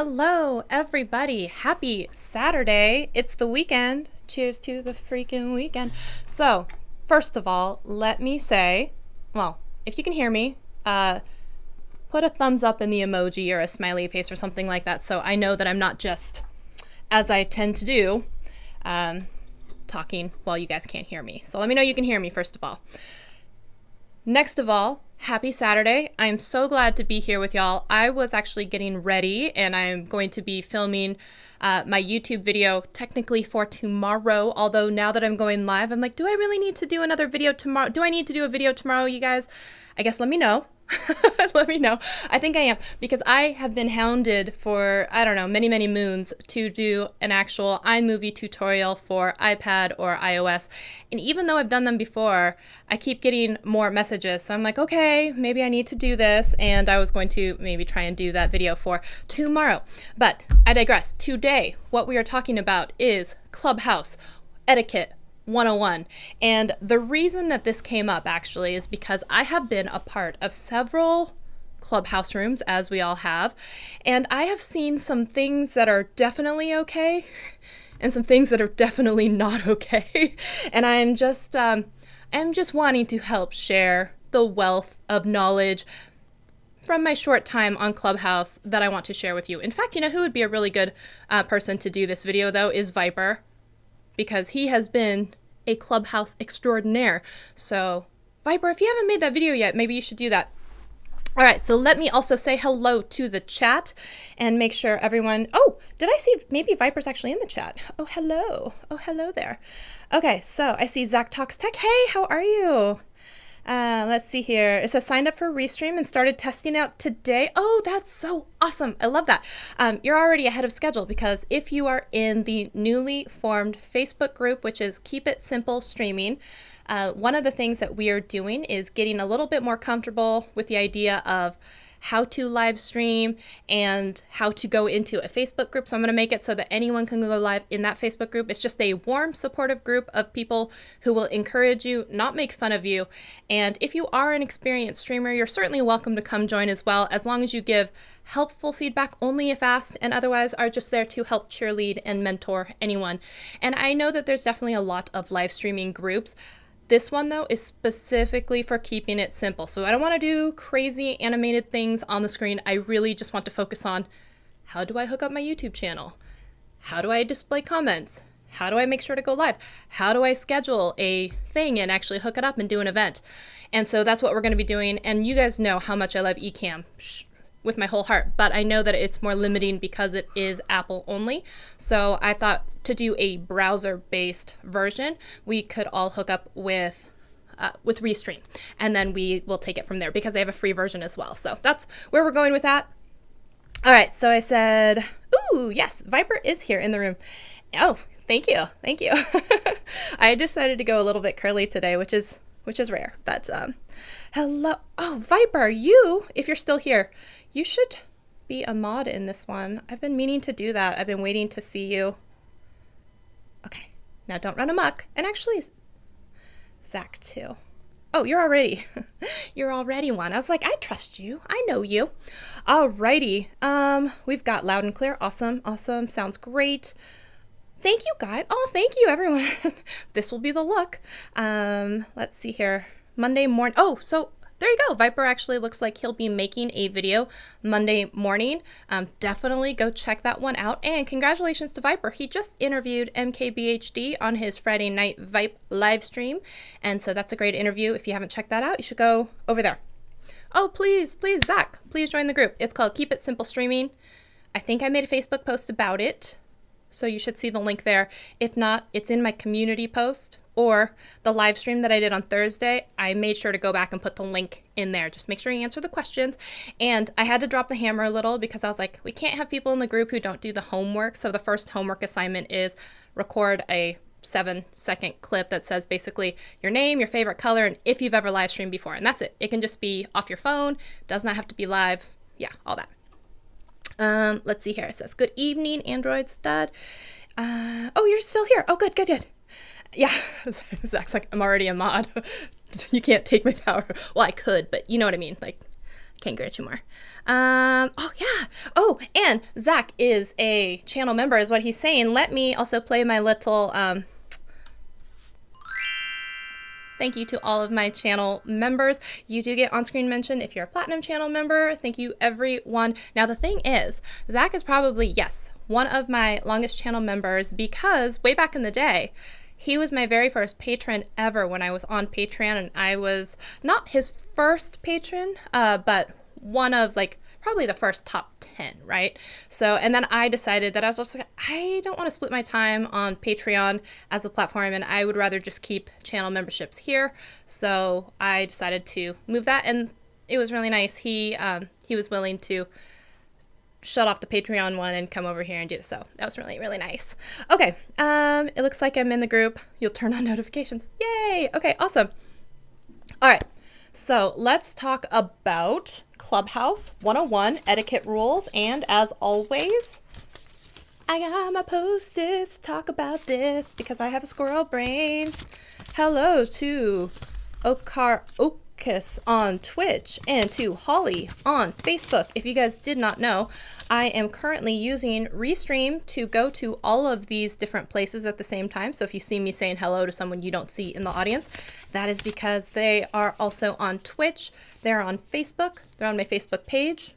Hello, everybody. Happy Saturday. It's the weekend. Cheers to the freaking weekend. So, first of all, let me say, well, if you can hear me, put a thumbs up in the emoji or a smiley face or something like that so I know that I'm not just, as I tend to do, talking while you guys can't hear me. So let me know you can hear me, first of all. Next of all, happy Saturday. I'm so glad to be here with y'all. I was actually getting ready and I'm going to be filming my YouTube video technically for tomorrow. Although now that I'm going live, I'm like, do I really need to do another video tomorrow? Do I need to do a video tomorrow, you guys? I guess let me know. Let me know. I think I am, because I have been hounded for, I don't know, many, many moons to do an actual iMovie tutorial for iPad or iOS. And even though I've done them before, I keep getting more messages. So I'm like, okay, maybe I need to do this. And I was going to maybe try and do that video for tomorrow. But I digress. Today, what we are talking about is Clubhouse Etiquette 101. And the reason that this came up actually is because I have been a part of several Clubhouse rooms, as we all have, and I have seen some things that are definitely okay and some things that are definitely not okay. And I'm just wanting to help share the wealth of knowledge from my short time on Clubhouse that I want to share with you. In fact, you know who would be a really good person to do this video though is Viper, because he has been a Clubhouse extraordinaire. So Viper, if you haven't made that video yet, maybe you should do that. All right, so let me also say hello to the chat and make sure everyone, oh, did I see maybe Viper's actually in the chat? Oh, hello. Oh, hello there. Okay, so I see Zach Talks Tech. Hey, how are you? Let's see here. It says signed up for Restream and started testing out today. Oh, that's so awesome. I love that. You're already ahead of schedule, because if you are in the newly formed Facebook group, which is Keep It Simple Streaming, one of the things that we are doing is getting a little bit more comfortable with the idea of how to live stream and how to go into a Facebook group. So I'm going to make it so that anyone can go live in that Facebook group. It's just a warm, supportive group of people who will encourage you, not make fun of you. And if you are an experienced streamer, you're certainly welcome to come join as well, as long as you give helpful feedback only if asked, and otherwise are just there to help cheerlead and mentor anyone. And I know that there's definitely a lot of live streaming groups. This one, though, is specifically for keeping it simple. So I don't want to do crazy animated things on the screen. I really just want to focus on, how do I hook up my YouTube channel? How do I display comments? How do I make sure to go live? How do I schedule a thing and actually hook it up and do an event? And so that's what we're going to be doing. And you guys know how much I love Ecamm with my whole heart, but I know that it's more limiting because it is Apple only. So I thought to do a browser-based version, we could all hook up with Restream, and then we will take it from there, because they have a free version as well. So that's where we're going with that. All right, so I said, ooh, yes, Viper is here in the room. Oh, thank you, thank you. I decided to go a little bit curly today, which is rare, but hello. Oh, Viper, you, if you're still here, you should be a mod in this one. I've been meaning to do that. I've been waiting to see you. Okay, now don't run amok. And actually, Zach too. Oh, you're already one. I was like, I trust you. I know you. Alrighty. We've got loud and clear. Awesome. Awesome. Sounds great. Thank you, guys. Oh, thank you, everyone. This will be the look. Let's see here. Monday morning. Oh, so there you go. Viper actually looks like he'll be making a video Monday morning. Definitely go check that one out. And congratulations to Viper. He just interviewed MKBHD on his Friday night Vipe live stream. And so that's a great interview. If you haven't checked that out, you should go over there. Oh, please, Zach, please join the group. It's called Keep It Simple Streaming. I think I made a Facebook post about it, so you should see the link there. If not, it's in my community post, or the live stream that I did on Thursday. I made sure to go back and put the link in there. Just make sure you answer the questions. And I had to drop the hammer a little, because I was like, we can't have people in the group who don't do the homework. So the first homework assignment is record a 7-second clip that says basically your name, your favorite color, and if you've ever live streamed before. And that's it. It can just be off your phone. Does not have to be live. Yeah, all that. Let's see here. It says, good evening, Android stud. Oh, you're still here. Oh, good. Yeah, Zach's like, I'm already a mod. You can't take my power. Well, I could, but you know what I mean. Like, Can't get you more. Oh, yeah. Oh, and Zach is a channel member, is what he's saying. Let me also play my little thank you to all of my channel members. You do get on-screen mention if you're a platinum channel member. Thank you, everyone. Now, the thing is, Zach is probably, yes, one of my longest channel members because way back in the day, he was my very first patron ever when I was on Patreon, and I was not his first patron, but one of like probably the first top 10, right? So, and then I decided that I was just like, I don't want to split my time on Patreon as a platform, and I would rather just keep channel memberships here. So I decided to move that, and it was really nice. He was willing to shut off the Patreon one and come over here and do this. So that was really, really nice. Okay. It looks like I'm in the group. You'll turn on notifications. Yay. Okay. Awesome. All right. So let's talk about Clubhouse 101 etiquette rules. And as always, I got my post-its to talk about this because I have a squirrel brain. Hello to Okarokis on Twitch and to Holly on Facebook. If you guys did not know, I am currently using Restream to go to all of these different places at the same time. So if you see me saying hello to someone you don't see in the audience, that is because they are also on Twitch. They're on Facebook. They're on my Facebook page.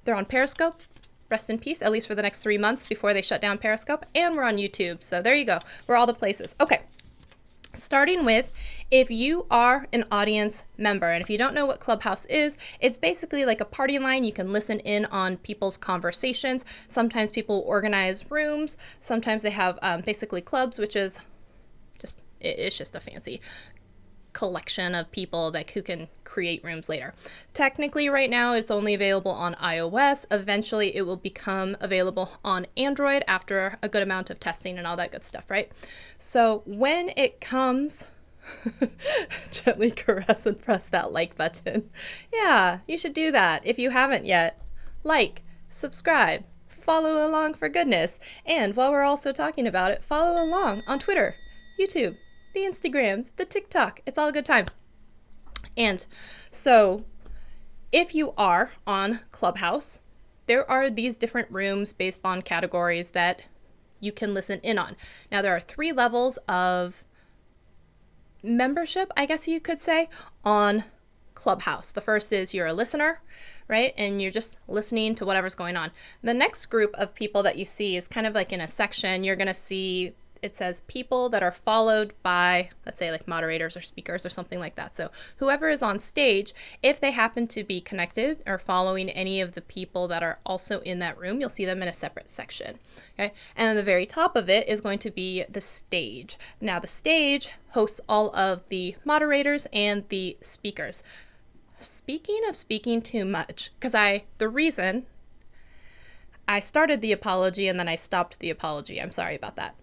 They're on Periscope. Rest in peace, at least for the next 3 months before they shut down Periscope. And we're on YouTube. So there you go. We're all the places. Okay. Starting with, if you are an audience member, and if you don't know what Clubhouse is, it's basically like a party line. You can listen in on people's conversations. Sometimes people organize rooms. Sometimes they have basically clubs, which is just, it's just a fancy collection of people that who can create rooms later. Technically right now it's only available on iOS. Eventually it will become available on Android after a good amount of testing and all that good stuff, right? So when it comes gently caress and press that like button. Yeah, you should do that if you haven't yet. Like, subscribe, follow along for goodness. And while we're also talking about it, follow along on Twitter, YouTube, the Instagrams, the TikTok. It's all a good time. And so if you are on Clubhouse, there are these different rooms based on categories that you can listen in on. Now, there are 3 levels of membership, I guess you could say, on Clubhouse. The first is you're a listener, right? And you're just listening to whatever's going on. The next group of people that you see is kind of like in a section. You're going to see it says people that are followed by, let's say like moderators or speakers or something like that. So whoever is on stage, if they happen to be connected or following any of the people that are also in that room, you'll see them in a separate section. Okay. And then the very top of it is going to be the stage. Now the stage hosts all of the moderators and the speakers. Speaking of speaking too much, because the reason I started the apology and then I stopped the apology. I'm sorry about that.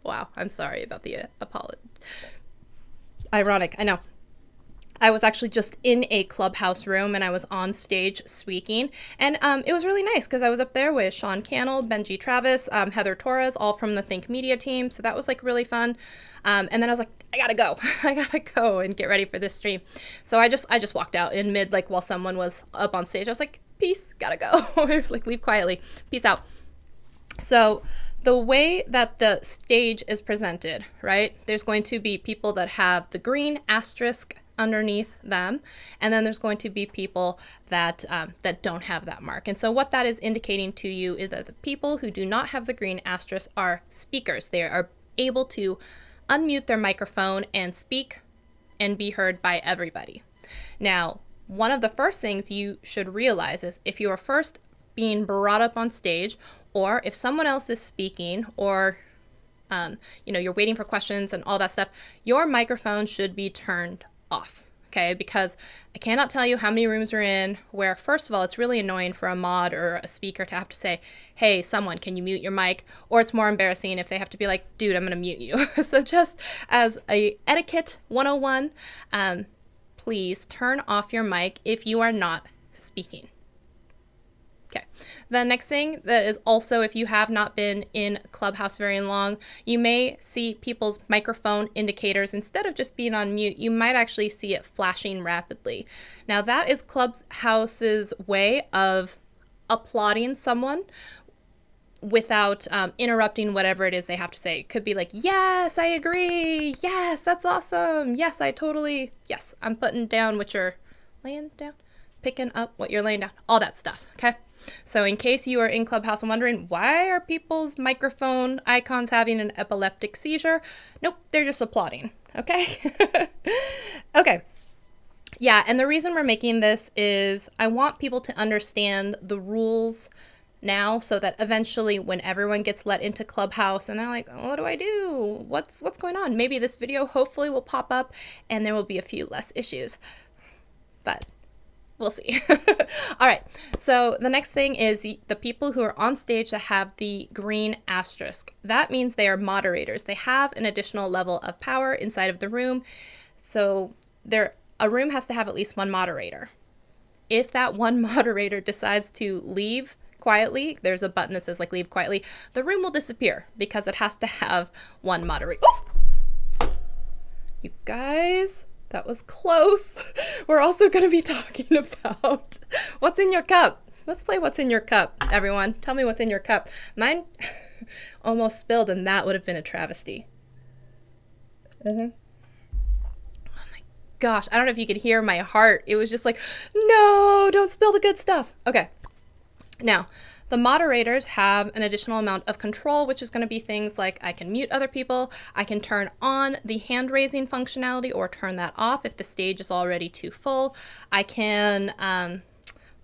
Wow, I'm sorry about the apology. Ironic, I know. I was actually just in a Clubhouse room and I was on stage speaking. And it was really nice because I was up there with Sean Cannell, Benji Travis, Heather Torres, all from the Think Media team. So that was like really fun. And then I was like, I gotta go. I gotta go and get ready for this stream. So I just walked out in mid, like while someone was up on stage. I was like, peace, gotta go. I was like, leave quietly. Peace out. So the way that the stage is presented, right? There's going to be people that have the green asterisk underneath them, and then there's going to be people that that don't have that mark. And so what that is indicating to you is that the people who do not have the green asterisk are speakers. They are able to unmute their microphone and speak and be heard by everybody. Now, one of the first things you should realize is if you are first being brought up on stage, or if someone else is speaking, or you're waiting for questions and all that stuff, your microphone should be turned off. Okay, because I cannot tell you how many rooms we're in where, first of all, it's really annoying for a mod or a speaker to have to say, hey, someone, can you mute your mic? Or it's more embarrassing if they have to be like, dude, I'm going to mute you. So just as a etiquette 101, please turn off your mic if you are not speaking. Okay. The next thing that is also, if you have not been in Clubhouse very long, you may see people's microphone indicators. Instead of just being on mute, you might actually see it flashing rapidly. Now that is Clubhouse's way of applauding someone without interrupting whatever it is they have to say. It could be like, yes, I agree. Yes, that's awesome. Yes, yes, I'm putting down what you're laying down, picking up what you're laying down, all that stuff. Okay. So in case you are in Clubhouse and wondering, why are people's microphone icons having an epileptic seizure? Nope, they're just applauding. Okay. Okay. Yeah. And the reason we're making this is I want people to understand the rules now, so that eventually when everyone gets let into Clubhouse and they're like, what do I do? What's going on? Maybe this video hopefully will pop up and there will be a few less issues, but we'll see. All right. So the next thing is the people who are on stage that have the green asterisk. That means they are moderators. They have an additional level of power inside of the room. So a room has to have at least one moderator. If that one moderator decides to leave quietly, there's a button that says like leave quietly, the room will disappear because it has to have one moderator. Oh! You guys, that was close. We're also going to be talking about what's in your cup. Let's play what's in your cup, everyone. Tell me what's in your cup. Mine almost spilled, and that would have been a travesty. Oh my gosh, I don't know if you could hear my heart. It was just like, no, don't spill the good stuff. Okay. Now, the moderators have an additional amount of control, which is going to be things like I can mute other people, I can turn on the hand raising functionality or turn that off if the stage is already too full. I can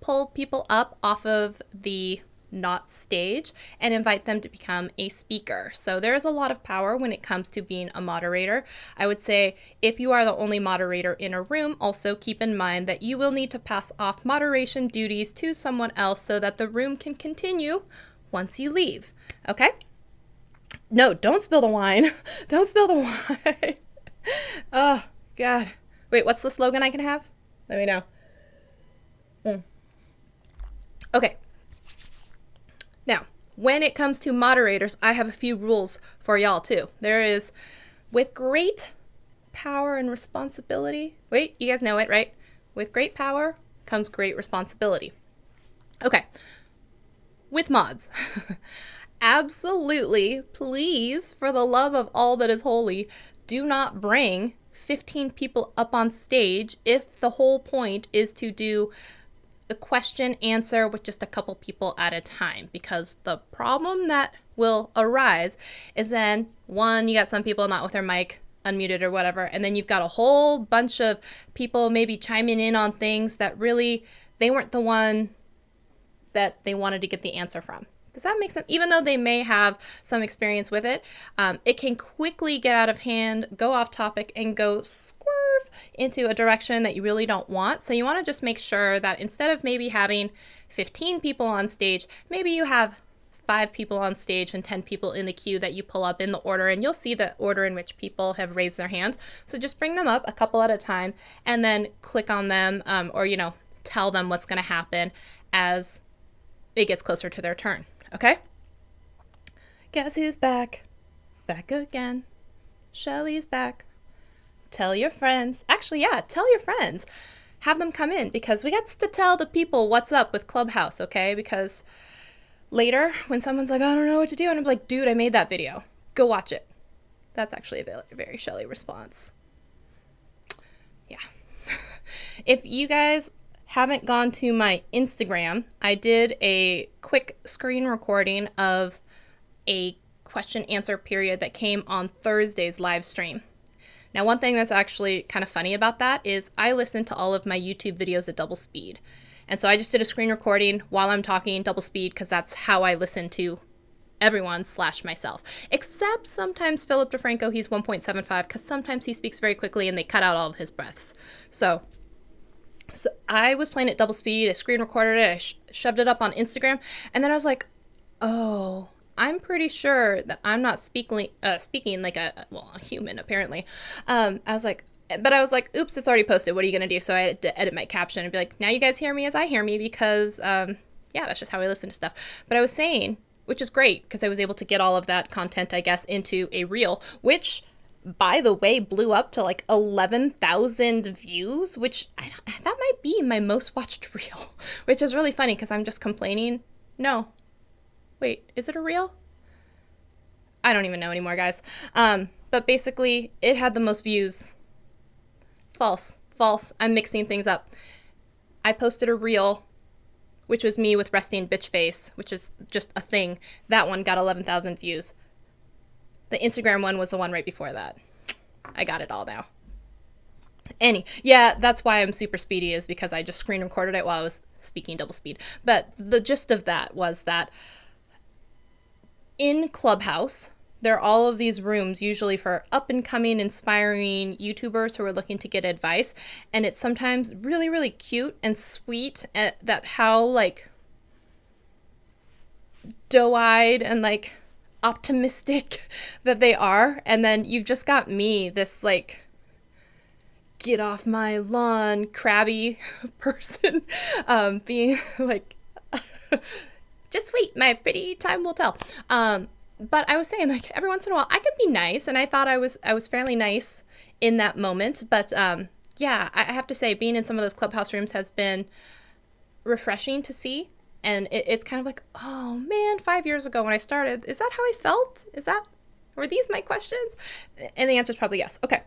pull people up off of the not stage and invite them to become a speaker. So there's a lot of power when it comes to being a moderator. I would say if you are the only moderator in a room, also keep in mind that you will need to pass off moderation duties to someone else so that the room can continue once you leave. Okay? No, don't spill the wine. Don't spill the wine. Oh, God. Wait, what's the slogan I can have? Let me know. Okay. Now, when it comes to moderators, I have a few rules for y'all too. There is, with great power and responsibility. Wait, you guys know it, right? With great power comes great responsibility. Okay. With mods. Absolutely, please, for the love of all that is holy, do not bring 15 people up on stage if the whole point is to do a question answer with just a couple people at a time, because the problem that will arise is then, one, you got some people not with their mic unmuted or whatever, and then you've got a whole bunch of people maybe chiming in on things that really they weren't the one that they wanted to get the answer from. Does that make sense? Even though they may have some experience with it, it can quickly get out of hand, go off topic, and go swerve into a direction that you really don't want. So you want to just make sure that instead of maybe having 15 people on stage, maybe you have 5 people on stage and 10 people in the queue that you pull up in the order, and you'll see the order in which people have raised their hands. So just bring them up a couple at a time and then click on them or, tell them what's going to happen as it gets closer to their turn. Okay? Guess who's back? Back again. Shelly's back. Tell your friends. Actually, yeah, tell your friends. Have them come in, because we got to tell the people what's up with Clubhouse, okay? Because later, when someone's like, I don't know what to do, and I'm like, dude, I made that video. Go watch it. That's actually a very Shelly response. Yeah. If you guys haven't gone to my Instagram, I did a quick screen recording of a question answer period that came on Thursday's live stream. Now, one thing that's actually kind of funny about that is I listen to all of my YouTube videos at double speed. And so I just did a screen recording while I'm talking double speed, because that's how I listen to everyone / myself. Except sometimes Philip DeFranco, he's 1.75, because sometimes he speaks very quickly and they cut out all of his breaths. So I was playing at double speed, I screen recorded it, I shoved it up on Instagram, and then I was like, oh, I'm pretty sure that I'm not speaking like a human, apparently. I was like, oops, it's already posted. What are you going to do? So I had to edit my caption and be like, now you guys hear me as I hear me, because yeah, that's just how I listen to stuff. But I was saying, which is great because I was able to get all of that content, I guess, into a reel, which, by the way, blew up to like 11,000 views, which that might be my most watched reel, which is really funny because I'm just complaining. No, wait, is it a reel? I don't even know anymore, guys. But basically, it had the most views. False. I'm mixing things up. I posted a reel, which was me with resting bitch face, which is just a thing. That one got 11,000 views. The Instagram one was the one right before that. I got it all now. Yeah, that's why I'm super speedy, is because I just screen recorded it while I was speaking double speed. But the gist of that was that in Clubhouse, there are all of these rooms usually for up and coming, inspiring YouTubers who are looking to get advice. And it's sometimes really, really cute and sweet that how like doe-eyed and like optimistic that they are. And then you've just got me, this like get off my lawn crabby person, being like, just wait, my pretty, time will tell. But I was saying, like, every once in a while I could be nice, and I thought I was fairly nice in that moment. But yeah, I have to say, being in some of those Clubhouse rooms has been refreshing to see. And it's kind of like, oh man, 5 years ago when I started, is that how I felt? Were these my questions? And the answer is probably yes. Okay.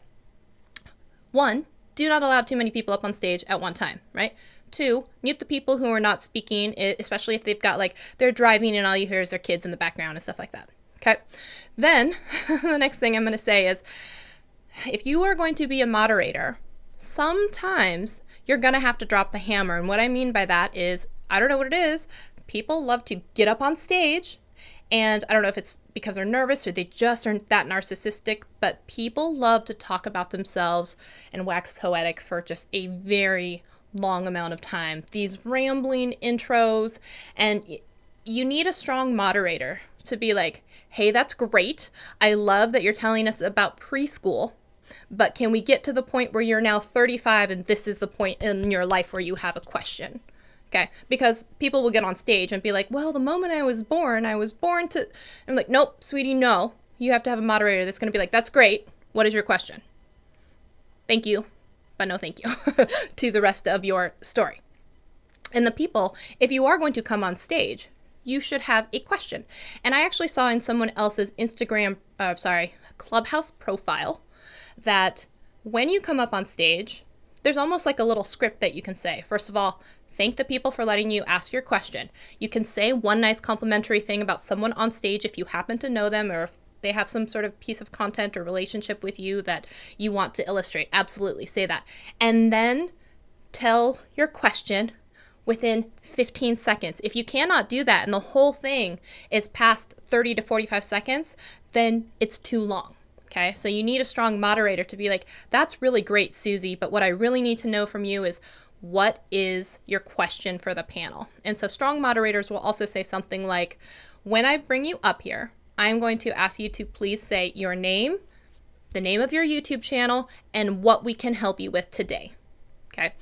1, do not allow too many people up on stage at one time, right? 2, mute the people who are not speaking, especially if they've got like, they're driving and all you hear is their kids in the background and stuff like that. Okay. Then the next thing I'm going to say is, if you are going to be a moderator, sometimes you're going to have to drop the hammer. And what I mean by that is, I don't know what it is. People love to get up on stage, and I don't know if it's because they're nervous or they just aren't that narcissistic, but people love to talk about themselves and wax poetic for just a very long amount of time. These rambling intros, and you need a strong moderator to be like, hey, that's great. I love that you're telling us about preschool, but can we get to the point where you're now 35 and this is the point in your life where you have a question? Okay, because people will get on stage and be like, well, the moment I was born to... I'm like, nope, sweetie, no. You have to have a moderator that's going to be like, that's great. What is your question? Thank you, but no thank you to the rest of your story. And the people, if you are going to come on stage, you should have a question. And I actually saw in someone else's Clubhouse profile that when you come up on stage, there's almost like a little script that you can say. First of all, thank the people for letting you ask your question. You can say one nice complimentary thing about someone on stage if you happen to know them, or if they have some sort of piece of content or relationship with you that you want to illustrate. Absolutely, say that. And then tell your question within 15 seconds. If you cannot do that and the whole thing is past 30 to 45 seconds, then it's too long. Okay, so you need a strong moderator to be like, that's really great, Susie, but what I really need to know from you is, what is your question for the panel? And so strong moderators will also say something like, when I bring you up here, I'm going to ask you to please say your name, the name of your YouTube channel, and what we can help you with today. Okay,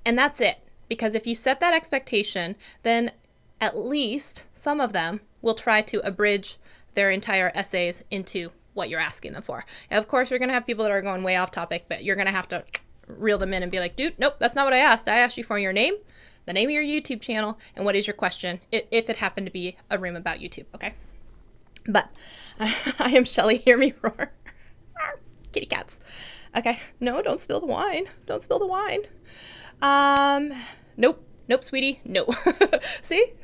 and that's it. Because if you set that expectation, then at least some of them will try to abridge their entire essays into what you're asking them for. And of course, you're going to have people that are going way off topic, but you're going to have to reel them in and be like, dude, nope, that's not what I asked. I asked you for your name, the name of your YouTube channel, and what is your question, if it happened to be a room about YouTube, okay? But I am Shelly, hear me roar. Kitty cats. Okay, no, don't spill the wine. Don't spill the wine. Nope, sweetie, no. See?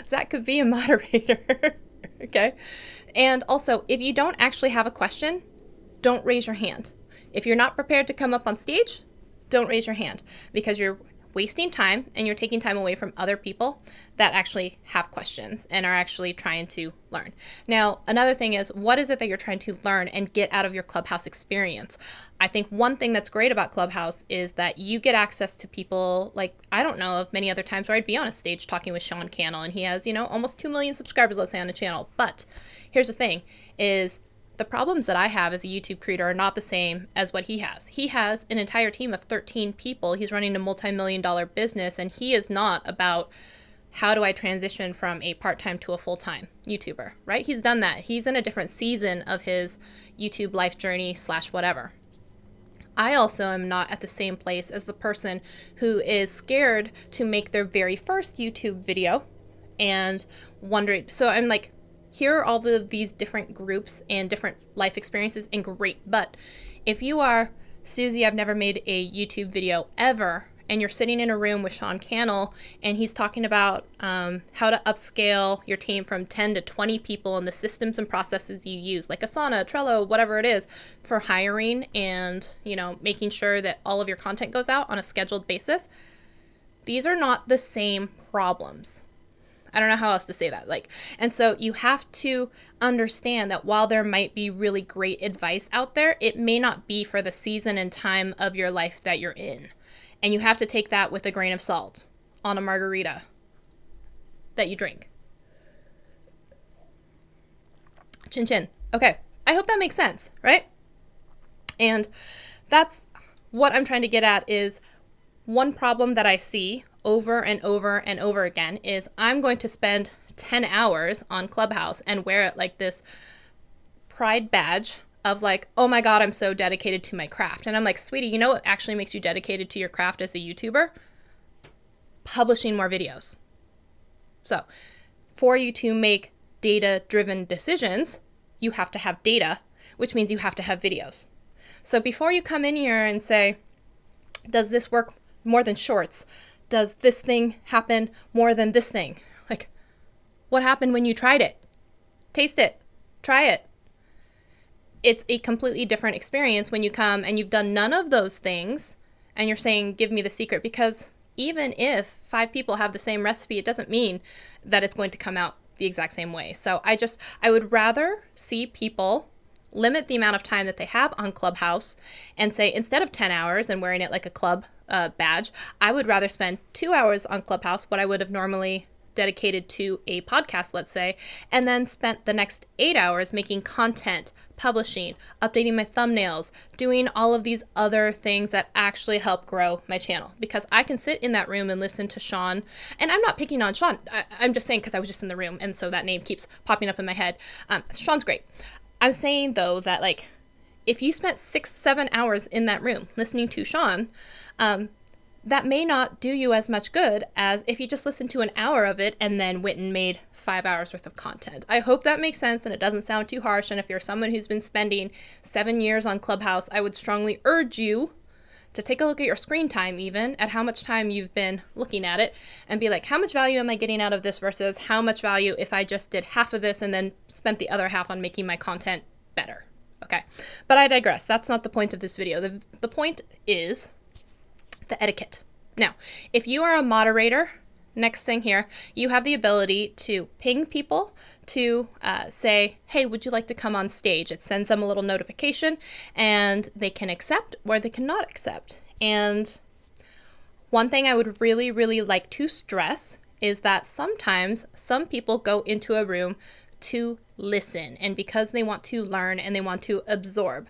That could be a moderator. Okay? And also, if you don't actually have a question, don't raise your hand. If you're not prepared to come up on stage, don't raise your hand, because you're wasting time and you're taking time away from other people that actually have questions and are actually trying to learn. Now, another thing is, what is it that you're trying to learn and get out of your Clubhouse experience? I think one thing that's great about Clubhouse is that you get access to people like, I don't know of many other times where I'd be on a stage talking with Sean Cannell, and he has, almost 2 million subscribers, let's say, on the channel. But here's the thing is, the problems that I have as a YouTube creator are not the same as what he has. He has an entire team of 13 people. He's running a multi-million-dollar business, and he is not about how do I transition from a part-time to a full-time YouTuber, right? He's done that. He's in a different season of his YouTube life journey / whatever. I also am not at the same place as the person who is scared to make their very first YouTube video and wondering. So I'm like, here are all these different groups and different life experiences, and great. But if you are Susie, I've never made a YouTube video ever, and you're sitting in a room with Sean Cannell, and he's talking about how to upscale your team from 10 to 20 people and the systems and processes you use, like Asana, Trello, whatever it is, for hiring and, making sure that all of your content goes out on a scheduled basis. These are not the same problems. I don't know how else to say that. And so you have to understand that while there might be really great advice out there, it may not be for the season and time of your life that you're in. And you have to take that with a grain of salt on a margarita that you drink. Chin chin. Okay. I hope that makes sense, right? And that's what I'm trying to get at is one problem that I see over and over and over again is I'm going to spend 10 hours on Clubhouse and wear it like this pride badge of like, oh my God, I'm so dedicated to my craft. And I'm like, sweetie, you know what actually makes you dedicated to your craft as a YouTuber? Publishing more videos. So for you to make data-driven decisions, you have to have data, which means you have to have videos. So before you come in here and say, does this work more than shorts? Does this thing happen more than this thing? Like, what happened when you tried it? Taste it. Try it. It's a completely different experience when you come and you've done none of those things and you're saying, give me the secret. Because even if 5 people have the same recipe, it doesn't mean that it's going to come out the exact same way. So I would rather see people limit the amount of time that they have on Clubhouse and say, instead of 10 hours and wearing it like a club badge, I would rather spend 2 hours on Clubhouse, what I would have normally dedicated to a podcast, let's say, and then spent the next 8 hours making content, publishing, updating my thumbnails, doing all of these other things that actually help grow my channel. Because I can sit in that room and listen to Sean, and I'm not picking on Sean. I'm just saying because I was just in the room, and so that name keeps popping up in my head. Sean's great. I'm saying, though, that if you spent 6-7 hours in that room listening to Sean, that may not do you as much good as if you just listened to an hour of it and then went and made 5 hours worth of content. I hope that makes sense and it doesn't sound too harsh. And if you're someone who's been spending 7 years on Clubhouse, I would strongly urge you to take a look at your screen time, even at how much time you've been looking at it, and be like, how much value am I getting out of this versus how much value if I just did half of this and then spent the other half on making my content better. Okay, but I digress. That's not the point of this video. The point is the etiquette. Now, if you are a moderator, next thing here, you have the ability to ping people to say, hey, would you like to come on stage? It sends them a little notification and they can accept or they cannot accept. And one thing I would really, really like to stress is that sometimes some people go into a room to listen and because they want to learn and they want to absorb.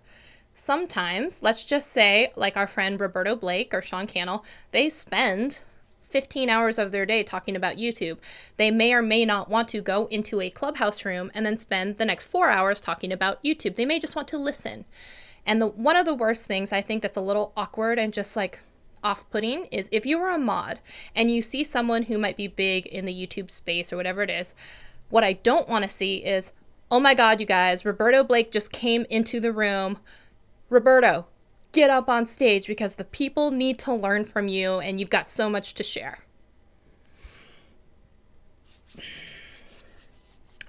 Sometimes, let's just say, like our friend Roberto Blake or Sean Cannell, they spend 15 hours of their day talking about YouTube. They may or may not want to go into a Clubhouse room and then spend the next 4 hours talking about YouTube. They may just want to listen. And one of the worst things I think that's a little awkward and just like off-putting is if you are a mod and you see someone who might be big in the YouTube space or whatever it is, what I don't want to see is, oh my God, you guys, Roberto Blake just came into the room. Roberto, get up on stage because the people need to learn from you and you've got so much to share.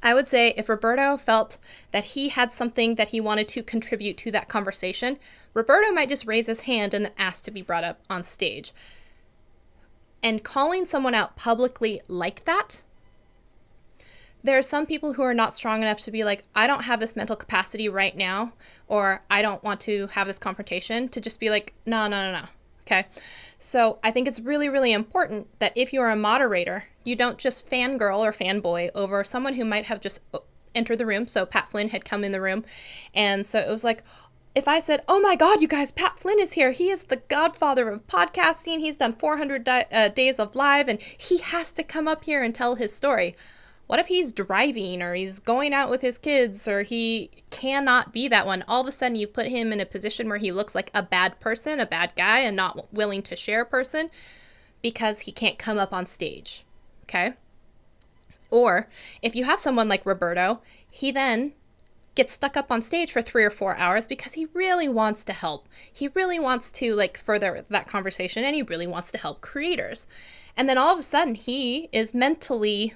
I would say if Roberto felt that he had something that he wanted to contribute to that conversation, Roberto might just raise his hand and then ask to be brought up on stage. And calling someone out publicly like that, there are some people who are not strong enough to be like, I don't have this mental capacity right now, or I don't want to have this confrontation, to just be like, no. Okay. So I think it's really, really important that if you're a moderator, you don't just fangirl or fanboy over someone who might have just entered the room. So Pat Flynn had come in the room. And so it was like, if I said, oh my God, you guys, Pat Flynn is here. He is the godfather of podcasting. He's done 400 days of live, and he has to come up here and tell his story. What if he's driving, or he's going out with his kids, or he cannot be that one? All of a sudden you put him in a position where he looks like a bad person, a bad guy, and not willing to share person because he can't come up on stage. Okay? Or if you have someone like Roberto, he then gets stuck up on stage for 3 or 4 hours because he really wants to help. He really wants to further that conversation, and he really wants to help creators. And then all of a sudden he is mentally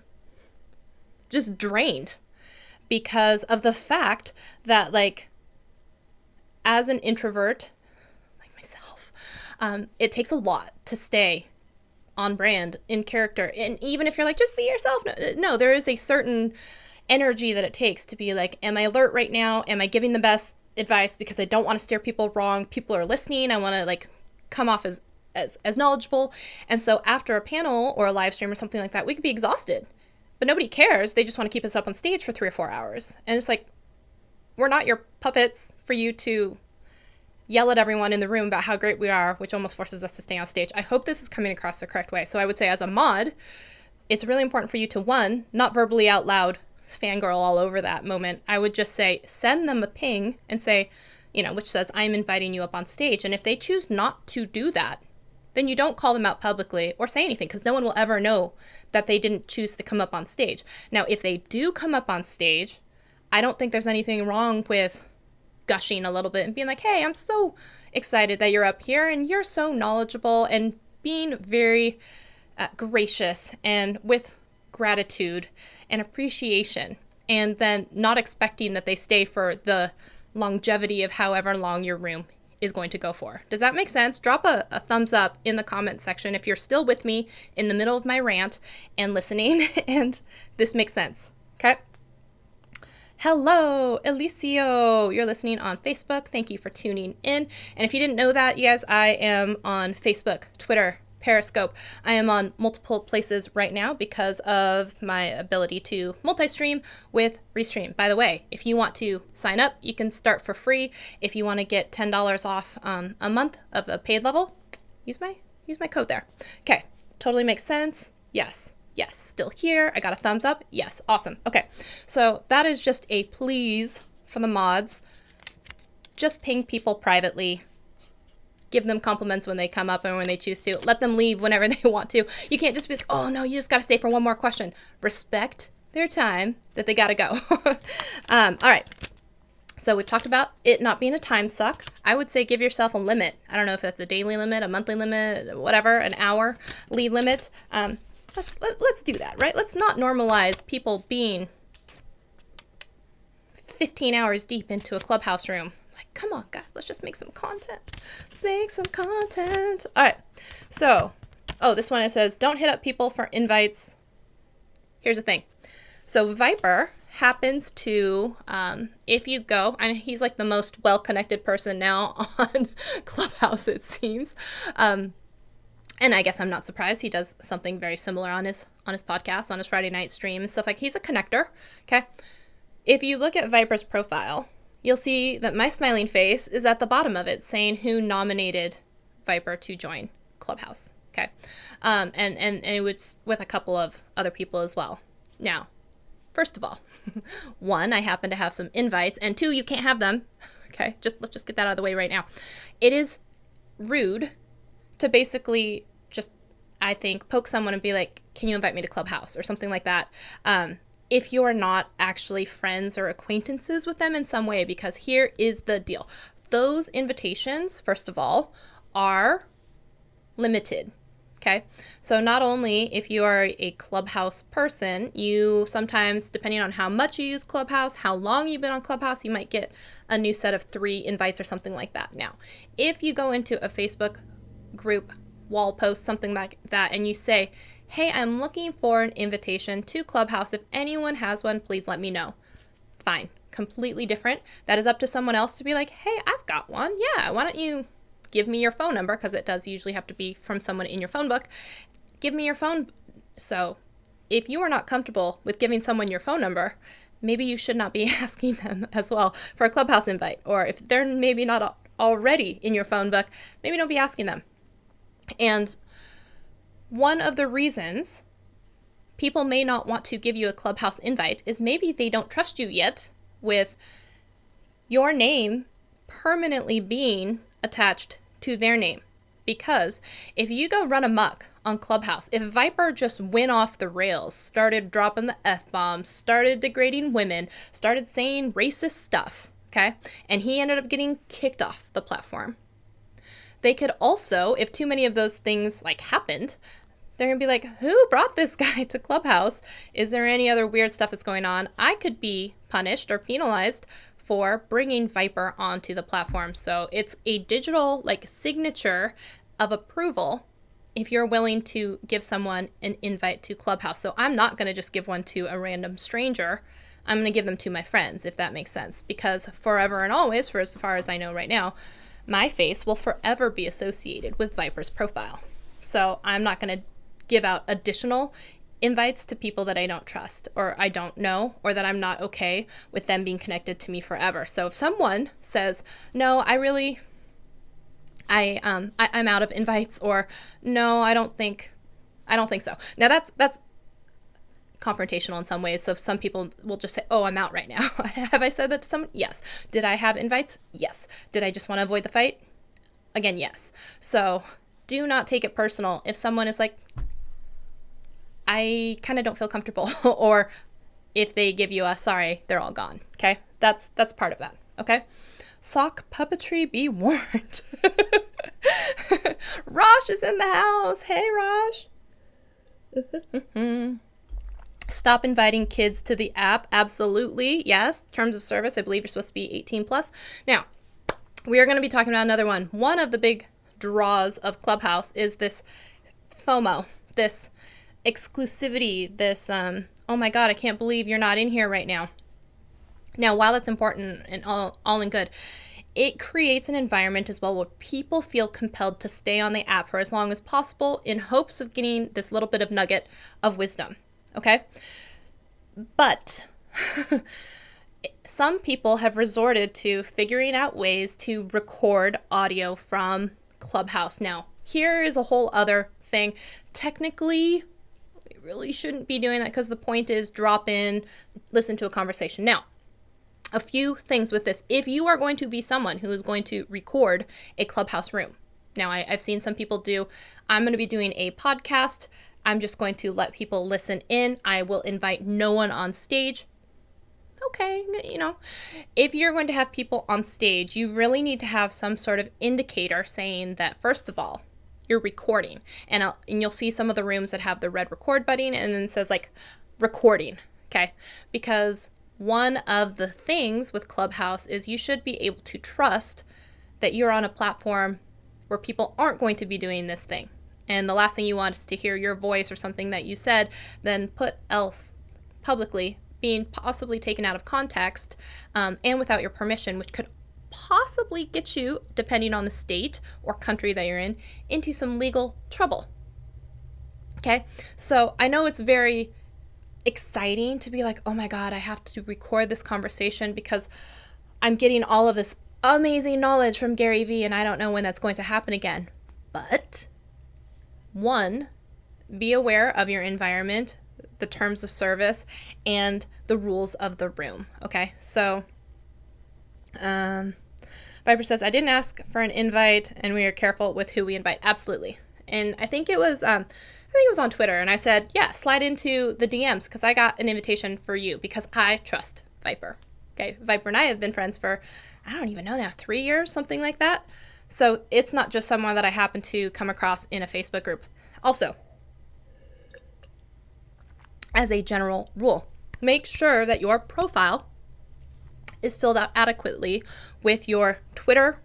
just drained because of the fact that as an introvert like myself, it takes a lot to stay on brand, in character. And even if you're just be yourself, no, there is a certain energy that it takes to be am I alert right now? Am I giving the best advice because I don't want to steer people wrong? People are listening. I want to come off as knowledgeable. And so after a panel or a live stream or something like that, we could be exhausted, but nobody cares. They just want to keep us up on stage for 3 or 4 hours. And it's we're not your puppets for you to yell at everyone in the room about how great we are, which almost forces us to stay on stage. I hope this is coming across the correct way. So I would say as a mod, it's really important for you to, one, not verbally out loud fangirl all over that moment. I would just say, send them a ping and say, which says, I'm inviting you up on stage. And if they choose not to do that, then you don't call them out publicly or say anything, because no one will ever know that they didn't choose to come up on stage. Now, if they do come up on stage, I don't think there's anything wrong with gushing a little bit and being hey, I'm so excited that you're up here and you're so knowledgeable, and being very gracious and with gratitude and appreciation, and then not expecting that they stay for the longevity of however long your room is going to go for. Does that make sense? Drop a thumbs up in the comment section if you're still with me in the middle of my rant and listening and this makes sense. Okay? Hello, Elicio. You're listening on Facebook. Thank you for tuning in. And if you didn't know that, you guys, I am on Facebook, Twitter, Periscope. I am on multiple places right now because of my ability to multi-stream with Restream. By the way, if you want to sign up, you can start for free. If you want to get $10 off a month of a paid level, use my code there. Okay, totally makes sense. Yes, still here. I got a thumbs up. Yes, awesome. Okay, so that is just a please for the mods. Just ping people privately. Give them compliments when they come up and when they choose to. Let them leave whenever they want to. You can't just be oh no, you just got to stay for one more question. Respect their time that they got to go. All right. So we've talked about it not being a time suck. I would say give yourself a limit. I don't know if that's a daily limit, a monthly limit, whatever, an hour lead limit. Let's do that, right? Let's not normalize people being 15 hours deep into a Clubhouse room. Come on, guys, let's just make some content. Let's make some content. All right. So, this one, it says, don't hit up people for invites. Here's the thing. So Viper happens to, if you go, and he's the most well-connected person now on Clubhouse, it seems. And I guess I'm not surprised. He does something very similar on his podcast, on his Friday night stream and stuff he's a connector. Okay. If you look at Viper's profile, you'll see that my smiling face is at the bottom of it saying who nominated Viper to join Clubhouse. Okay. And it was with a couple of other people as well. Now, first of all, one, I happen to have some invites, and two, you can't have them. Okay. Let's just get that out of the way right now. It is rude to basically just, I think, poke someone and be can you invite me to Clubhouse or something like that. If you are not actually friends or acquaintances with them in some way, because here is the deal. Those invitations, first of all, are limited, okay? So not only if you are a Clubhouse person, you sometimes, depending on how much you use Clubhouse, how long you've been on Clubhouse, you might get a new set of 3 invites or something like that. Now, if you go into a Facebook group, wall post, something like that, and you say, hey, I'm looking for an invitation to Clubhouse. If anyone has one, please let me know. Fine. Completely different. That is up to someone else to be hey, I've got one. Yeah, why don't you give me your phone number? Because it does usually have to be from someone in your phone book. Give me your phone. So if you are not comfortable with giving someone your phone number, maybe you should not be asking them as well for a Clubhouse invite. Or if they're maybe not already in your phone book, maybe don't be asking them. And one of the reasons people may not want to give you a Clubhouse invite is maybe they don't trust you yet with your name permanently being attached to their name. Because if you go run amok on Clubhouse, if Viper just went off the rails, started dropping the F-bombs, started degrading women, started saying racist stuff, okay, and he ended up getting kicked off the platform, they could also, if too many of those things like happened, they're going to be like, who brought this guy to Clubhouse? Is there any other weird stuff that's going on? I could be punished or penalized for bringing Viper onto the platform. So it's a digital like signature of approval if you're willing to give someone an invite to Clubhouse. So I'm not going to just give one to a random stranger. I'm going to give them to my friends, if that makes sense, because forever and always, for as far as I know right now, my face will forever be associated with Viper's profile. So I'm not going to give out additional invites to people that I don't trust or I don't know, or that I'm not okay with them being connected to me forever. So if someone says, no, I'm out of invites, or no, I don't think so. Now that's confrontational in some ways. So some people will just say, oh, I'm out right now. Have I said that to someone? Yes. Did I have invites? Yes. Did I just want to avoid the fight? Again, yes. So do not take it personal if someone is like, I kind of don't feel comfortable, or if they give you a sorry, they're all gone. Okay. That's part of that. Okay. Sock puppetry, be warned. Rosh is in the house. Hey, Rosh. Stop inviting kids to the app. Absolutely. Yes. Terms of service, I believe you're supposed to be 18 plus. Now, we are going to be talking about another one. One of the big draws of Clubhouse is this FOMO, this exclusivity, this, oh my God, I can't believe you're not in here right now. Now, while it's important and all in good, it creates an environment as well where people feel compelled to stay on the app for as long as possible in hopes of getting this little bit of nugget of wisdom. Okay? But some people have resorted to figuring out ways to record audio from Clubhouse. Now, here is a whole other thing. Technically, we really shouldn't be doing that because the point is drop in, listen to a conversation. Now, a few things with this. If you are going to be someone who is going to record a Clubhouse room, now I've seen some people do, I'm going to be doing a podcast. I'm just going to let people listen in. I will invite no one on stage. Okay, you know, if you're going to have people on stage, you really need to have some sort of indicator saying that, first of all, you're recording. And you'll see some of the rooms that have the red record button and then it says like recording, okay? Because one of the things with Clubhouse is you should be able to trust that you're on a platform where people aren't going to be doing this thing. And the last thing you want is to hear your voice or something that you said, then put else publicly being possibly taken out of context and without your permission, which could possibly get you, depending on the state or country that you're in, into some legal trouble. Okay, so I know it's very exciting to be like, oh my God, I have to record this conversation because I'm getting all of this amazing knowledge from Gary Vee and I don't know when that's going to happen again. But one, be aware of your environment, the terms of service, and the rules of the room. Okay, so Viper says, I didn't ask for an invite and we are careful with who we invite. Absolutely. And I think it was on Twitter, and I said, yeah, slide into the DMs because I got an invitation for you because I trust Viper. Okay, Viper and I have been friends for, I don't even know now, 3 years, something like that. So it's not just someone that I happen to come across in a Facebook group. Also, as a general rule, make sure that your profile is filled out adequately with your Twitter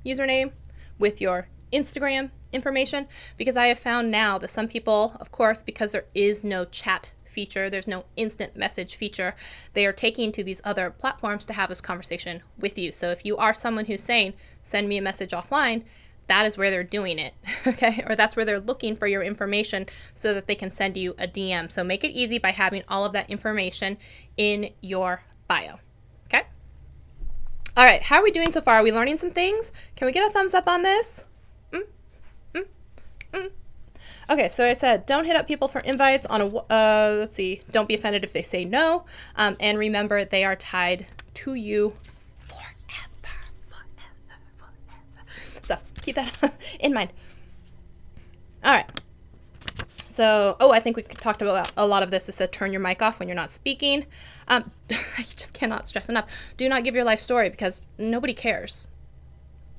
username, with your Instagram information, because I have found now that some people, of course, because there is no chat feature, there's no instant message feature, they are taking to these other platforms to have this conversation with you. So if you are someone who's saying, send me a message offline, that is where they're doing it, okay? Or that's where they're looking for your information so that they can send you a DM. So make it easy by having all of that information in your bio, okay? All right, how are we doing so far? Are we learning some things? Can we get a thumbs up on this? Okay, so I said, don't hit up people for invites on a, let's see, don't be offended if they say no. And remember, they are tied to you forever. So keep that in mind. All right. So, I think we talked about a lot of this. It said turn your mic off when you're not speaking. I just cannot stress enough. Do not give your life story because nobody cares.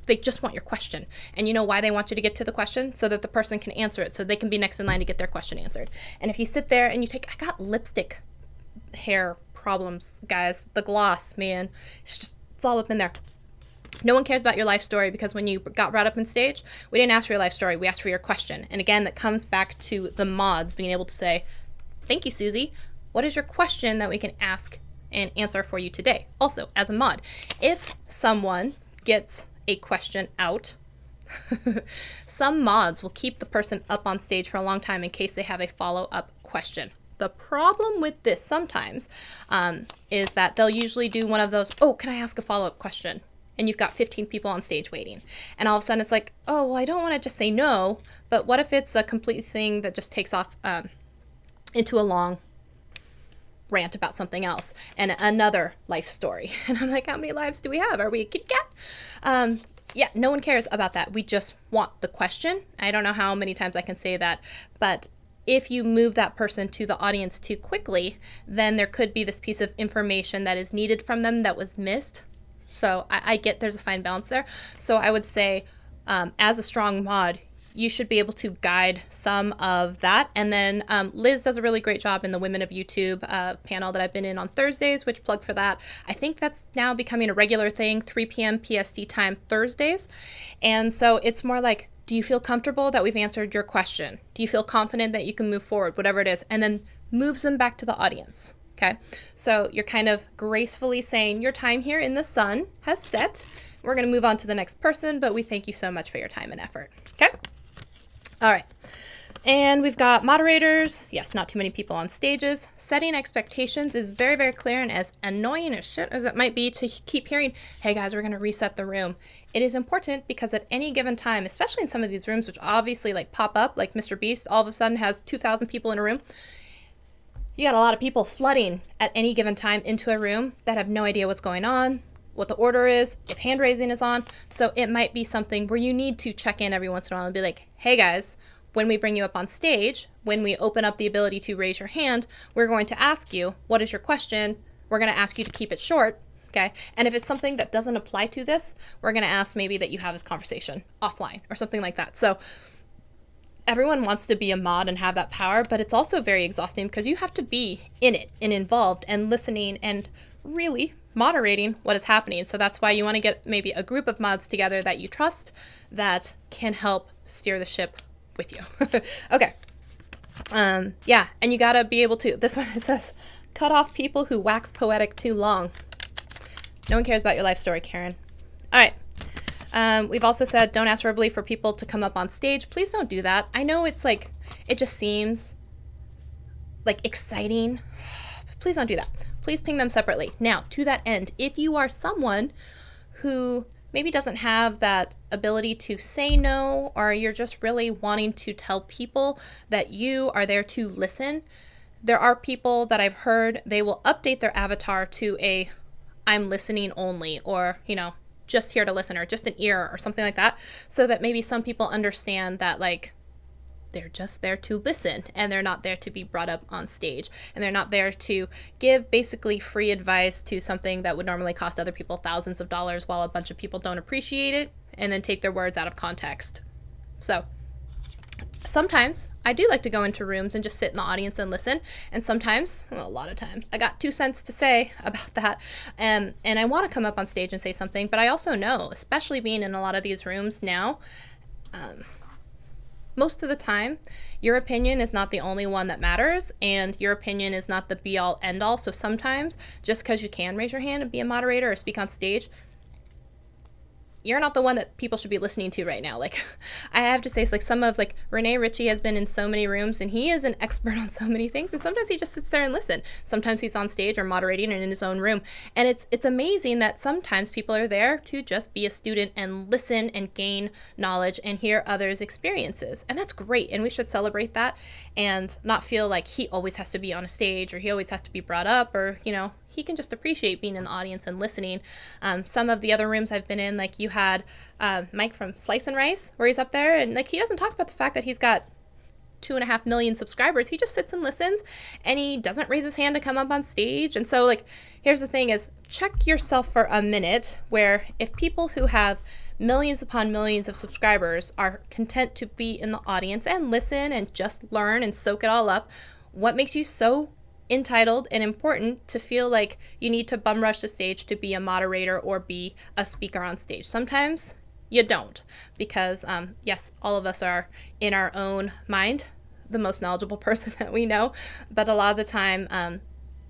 They just want your question. And you know why they want you to get to the question? So that the person can answer it, so they can be next in line to get their question answered. And if you sit there and I got lipstick hair problems, guys. The gloss, man, it's all up in there. No one cares about your life story because when you got brought up on stage, we didn't ask for your life story. We asked for your question. And again, that comes back to the mods being able to say, thank you, Susie. What is your question that we can ask and answer for you today? Also, as a mod, if someone gets a question out, some mods will keep the person up on stage for a long time in case they have a follow-up question. The problem with this sometimes is that they'll usually do one of those, can I ask a follow-up question? And you've got 15 people on stage waiting. And all of a sudden it's like, I don't want to just say no, but what if it's a complete thing that just takes off into a long rant about something else and another life story. And I'm like, how many lives do we have? Are we a kitty cat? Yeah, no one cares about that. We just want the question. I don't know how many times I can say that, but if you move that person to the audience too quickly, then there could be this piece of information that is needed from them that was missed. So I get there's a fine balance there. So I would say as a strong mod, you should be able to guide some of that. And then Liz does a really great job in the Women of YouTube panel that I've been in on Thursdays, which plug for that. I think that's now becoming a regular thing, 3 p.m. PST time Thursdays. And so it's more like, do you feel comfortable that we've answered your question? Do you feel confident that you can move forward, whatever it is? And then moves them back to the audience. Okay, so you're kind of gracefully saying your time here in the sun has set. We're going to move on to the next person, but we thank you so much for your time and effort. Okay. All right. And we've got moderators. Yes, not too many people on stages. Setting expectations is very, very clear, and as annoying as shit as it might be to keep hearing, hey guys, we're going to reset the room. It is important because at any given time, especially in some of these rooms, which obviously like pop up, like Mr. Beast all of a sudden has 2,000 people in a room. You got a lot of people flooding at any given time into a room that have no idea what's going on, what the order is, if hand raising is on. So it might be something where you need to check in every once in a while and be like, hey guys, when we bring you up on stage, when we open up the ability to raise your hand, we're going to ask you, what is your question? We're going to ask you to keep it short, okay? And if it's something that doesn't apply to this, we're going to ask maybe that you have this conversation offline or something like that. So everyone wants to be a mod and have that power, but it's also very exhausting because you have to be in it and involved and listening and really moderating what is happening. So that's why you want to get maybe a group of mods together that you trust that can help steer the ship with you. Okay. Yeah, and you got to be able to, this one it says, cut off people who wax poetic too long. No one cares about your life story, Karen. All right. We've also said don't ask verbally for people to come up on stage. Please don't do that. I know it's like, it just seems like exciting. Please don't do that. Please ping them separately. Now, to that end, if you are someone who maybe doesn't have that ability to say no, or you're just really wanting to tell people that you are there to listen, there are people that I've heard, they will update their avatar to a I'm listening only, or, just here to listen, or just an ear or something like that, so that maybe some people understand that like they're just there to listen and they're not there to be brought up on stage, and they're not there to give basically free advice to something that would normally cost other people thousands of dollars while a bunch of people don't appreciate it and then take their words out of context. So sometimes I do like to go into rooms and just sit in the audience and listen. And sometimes, well, a lot of times, I got 2 cents to say about that. And I want to come up on stage and say something. But I also know, especially being in a lot of these rooms now, most of the time, your opinion is not the only one that matters. And your opinion is not the be-all, end-all. So sometimes, just because you can raise your hand and be a moderator or speak on stage, you're not the one that people should be listening to right now. Like, I have to say, it's like some of like Renee Ritchie has been in so many rooms and he is an expert on so many things. And sometimes he just sits there and listen. Sometimes he's on stage or moderating and in his own room. And it's amazing that sometimes people are there to just be a student and listen and gain knowledge and hear others' experiences. And that's great. And we should celebrate that and not feel like he always has to be on a stage or he always has to be brought up, or, you know, he can just appreciate being in the audience and listening. Some of the other rooms I've been in, like you had Mike from Slice and Rice, where he's up there, and like he doesn't talk about the fact that he's got 2.5 million subscribers. He just sits and listens, and he doesn't raise his hand to come up on stage. And so, like, here's the thing: is check yourself for a minute. Where if people who have millions upon millions of subscribers are content to be in the audience and listen and just learn and soak it all up, what makes you so entitled and important to feel like you need to bum rush the stage to be a moderator or be a speaker on stage? Sometimes you don't, because yes, all of us are in our own mind the most knowledgeable person that we know, but a lot of the time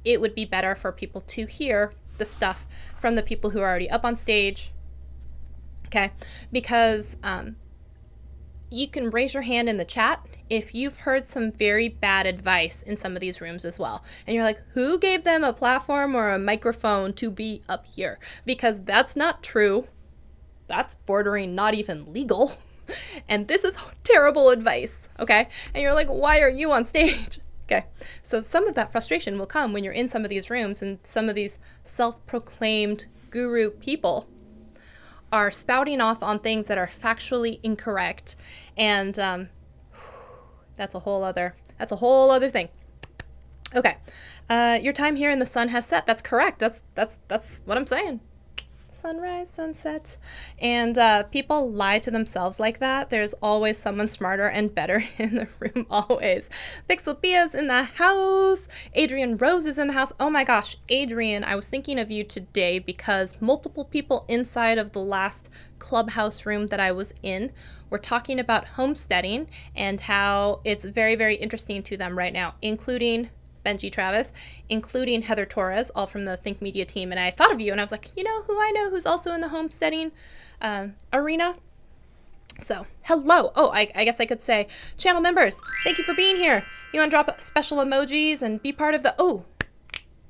it would be better for people to hear the stuff from the people who are already up on stage, okay? Because you can raise your hand in the chat if you've heard some very bad advice in some of these rooms as well. And you're like, who gave them a platform or a microphone to be up here? Because that's not true. That's bordering not even legal. And this is terrible advice, okay? And you're like, why are you on stage? Okay, so some of that frustration will come when you're in some of these rooms and some of these self-proclaimed guru people are spouting off on things that are factually incorrect, and that's a whole other thing. Okay, your time here in the sun has set. That's correct. That's what I'm saying. Sunrise, sunset, and people lie to themselves like that. There's always someone smarter and better in the room, always. Pixel Bia's in the house. Adrian Rose is in the house. Oh my gosh, Adrian, I was thinking of you today because multiple people inside of the last Clubhouse room that I was in were talking about homesteading and how it's very, very interesting to them right now, including Benji Travis, including Heather Torres, all from the Think Media team. And I thought of you and I was like, you know who I know who's also in the homesteading arena? So, hello. Oh, I guess I could say, channel members, thank you for being here. You want to drop special emojis and be part of the,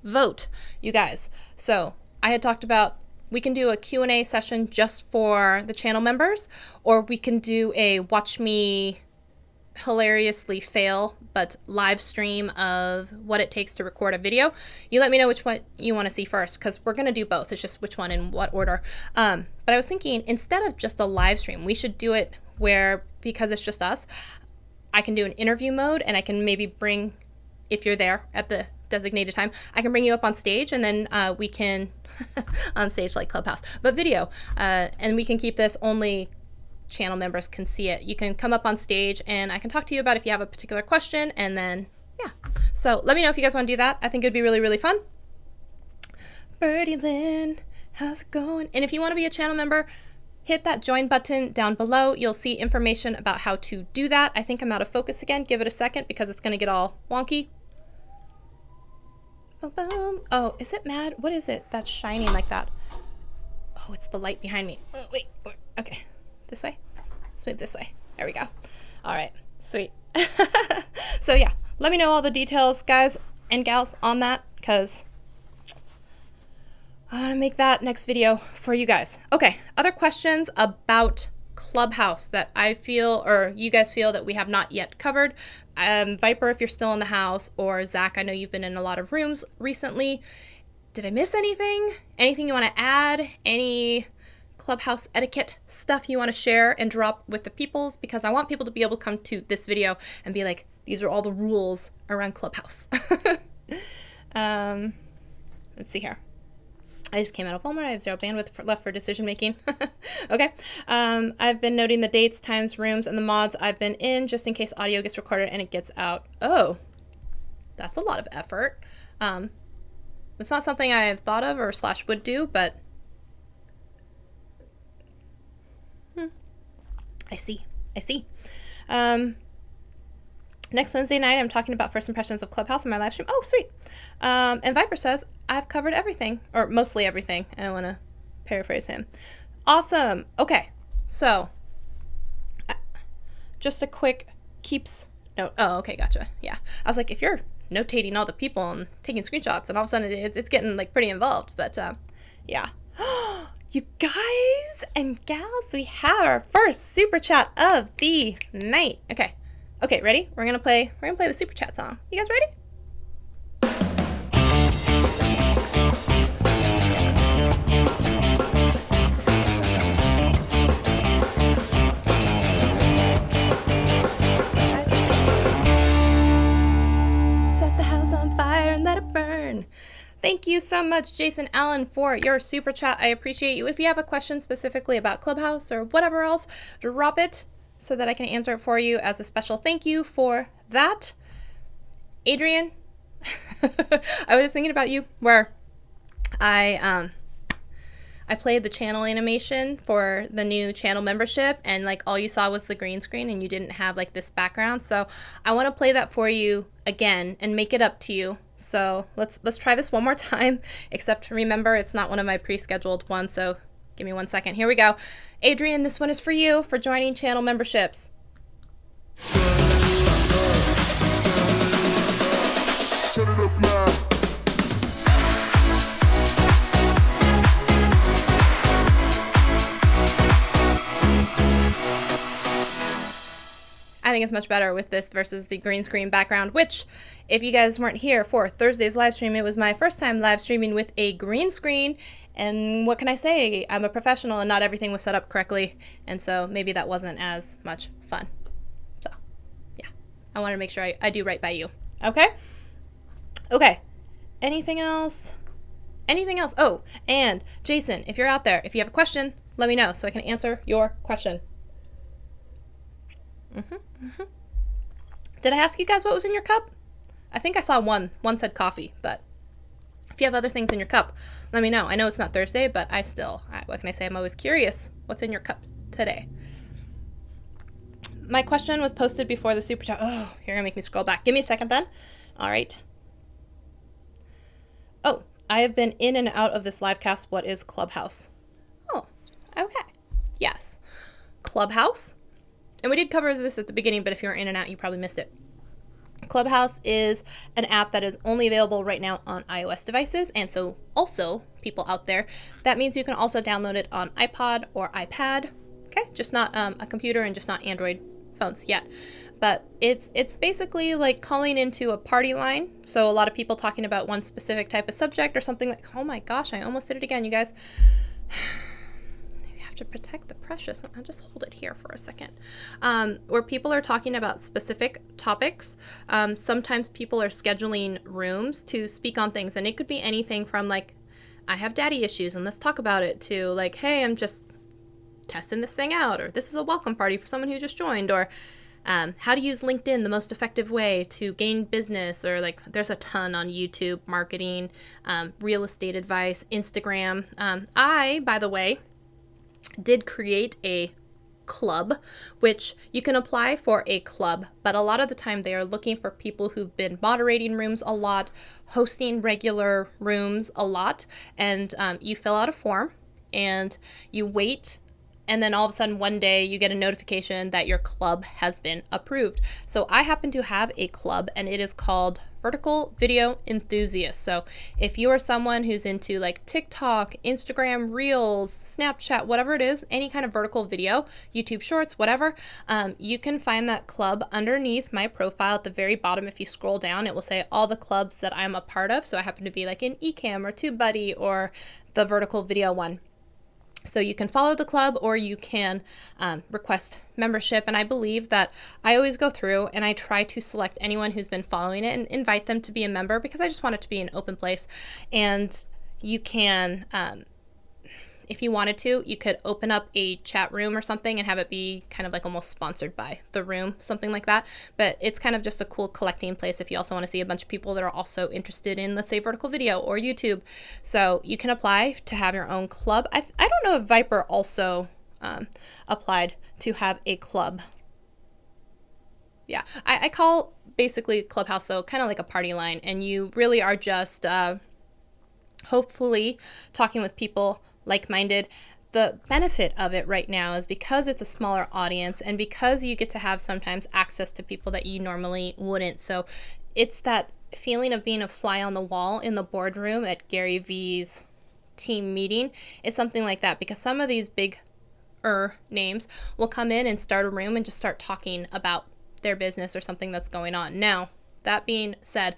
vote, you guys. So, I had talked about we can do a Q&A session just for the channel members, or we can do a watch me hilariously fail but live stream of what it takes to record a video. You let me know which one you want to see first, because we're going to do both. It's just which one in what order. But I was thinking, instead of just a live stream, we should do it where, because it's just us, I can do an interview mode, and I can maybe bring, if you're there at the designated time, I can bring you up on stage, and then we can on stage like Clubhouse, but video, and we can keep this only channel members can see it. You can come up on stage and I can talk to you about if you have a particular question, and then yeah. So let me know if you guys want to do that. I think it'd be really, really fun. Birdie Lynn, how's it going? And if you want to be a channel member, hit that join button down below. You'll see information about how to do that. I think I'm out of focus again. Give it a second because it's going to get all wonky. Oh, is it mad? What is it that's shining like that? Oh, it's the light behind me. Oh, wait. Okay. This way? Sweep this way. There we go. All right. Sweet. So yeah, let me know all the details, guys and gals, on that, because I want to make that next video for you guys. Okay. Other questions about Clubhouse that I feel, or you guys feel, that we have not yet covered. Viper, if you're still in the house, or Zach, I know you've been in a lot of rooms recently. Did I miss anything? Anything you want to add? Any Clubhouse etiquette stuff you want to share and drop with the peoples? Because I want people to be able to come to this video and be like, these are all the rules around Clubhouse. Let's see here. I just came out of Walmart. I have 0 bandwidth left for decision making. Okay. I've been noting the dates, times, rooms, and the mods I've been in, just in case audio gets recorded and it gets out. Oh, that's a lot of effort. It's not something I have thought of or / would do, but I see. Next Wednesday night, I'm talking about first impressions of Clubhouse in my live stream. Oh, sweet. And Viper says, I've covered everything, or mostly everything. I don't want to paraphrase him. Awesome. Okay, so just a quick keeps note. Oh, okay, gotcha. Yeah, I was like, if you're notating all the people and taking screenshots, and all of a sudden it's getting like pretty involved. But yeah, you guys and gals, we have our first super chat of the night. Okay, ready? We're gonna play the super chat song. You guys ready? Thank you so much, Jason Allen, for your super chat. I appreciate you. If you have a question specifically about Clubhouse or whatever else, drop it so that I can answer it for you as a special thank you for that. Adrian, I was just thinking about you where I played the channel animation for the new channel membership, and like all you saw was the green screen and you didn't have like this background. So I want to play that for you again and make it up to you. So let's try this one more time, except remember it's not one of my pre-scheduled ones, so give me 1 second. Here we go. Adrian, this one is for you for joining channel memberships. Turn it up now. I think it's much better with this versus the green screen background, which, if you guys weren't here for Thursday's live stream, it was my first time live streaming with a green screen. And what can I say? I'm a professional and not everything was set up correctly. And so maybe that wasn't as much fun. So, yeah, I want to make sure I do right by you. Okay? Okay. Anything else? Anything else? Oh, and Jason, if you're out there, if you have a question, let me know so I can answer your question. Did I ask you guys what was in your cup? I think I saw one. One said coffee, but if you have other things in your cup, let me know. I know it's not Thursday, but what can I say? I'm always curious. What's in your cup today? My question was posted before the super chat. Oh, you're gonna make me scroll back. Give me a second then. All right. Oh, I have been in and out of this live cast. What is Clubhouse? Oh, okay. Yes. Clubhouse. And we did cover this at the beginning, but if you were in and out, you probably missed it. Clubhouse is an app that is only available right now on iOS devices. And so also, people out there, that means you can also download it on iPod or iPad. Okay, just not a computer and just not Android phones yet. But it's basically like calling into a party line. So a lot of people talking about one specific type of subject or something like, oh my gosh, I almost did it again, you guys. To protect the precious. I'll just hold it here for a second. Where people are talking about specific topics. Sometimes people are scheduling rooms to speak on things, and it could be anything from like, I have daddy issues and let's talk about it, to like, hey, I'm just testing this thing out, or this is a welcome party for someone who just joined, or how to use LinkedIn the most effective way to gain business, or like there's a ton on YouTube, marketing, real estate advice, Instagram. I, by the way, did create a club, which you can apply for a club, but a lot of the time they are looking for people who've been moderating rooms a lot, hosting regular rooms a lot, and you fill out a form and you wait, and then all of a sudden one day you get a notification that your club has been approved. So I happen to have a club, and it is called Vertical Video Enthusiasts. So if you are someone who's into like TikTok, Instagram Reels, Snapchat, whatever it is, any kind of vertical video, YouTube Shorts, whatever, you can find that club underneath my profile at the very bottom. If you scroll down, it will say all the clubs that I'm a part of. So I happen to be like in Ecamm or TubeBuddy or the vertical video one. So you can follow the club, or you can request membership. And I believe that I always go through and I try to select anyone who's been following it and invite them to be a member, because I just want it to be an open place. And you can, if you wanted to, you could open up a chat room or something and have it be kind of like almost sponsored by the room, something like that. But it's kind of just a cool collecting place if you also want to see a bunch of people that are also interested in, let's say, vertical video or YouTube. So you can apply to have your own club. I don't know if Viper also applied to have a club. Yeah, I call basically Clubhouse, though, kind of like a party line, and you really are just hopefully talking with people like-minded. the benefit of it right now is because it's a smaller audience and because you get to have sometimes access to people that you normally wouldn't. So it's that feeling of being a fly on the wall in the boardroom at Gary V's team meeting. It's something like that, because some of these big names will come in and start a room and just start talking about their business or something that's going on. Now, that being said,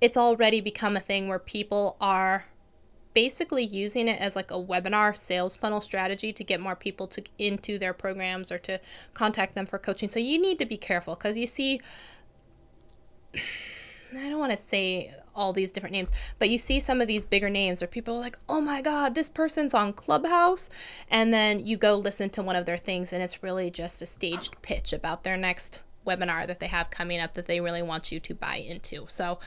it's already become a thing where people are basically using it as like a webinar sales funnel strategy to get more people into their programs or to contact them for coaching. So you need to be careful, because you see, I don't want to say all these different names, but you see some of these bigger names where people are like, oh my God, this person's on Clubhouse. And then you go listen to one of their things and it's really just a staged pitch about their next webinar that they have coming up that they really want you to buy into. So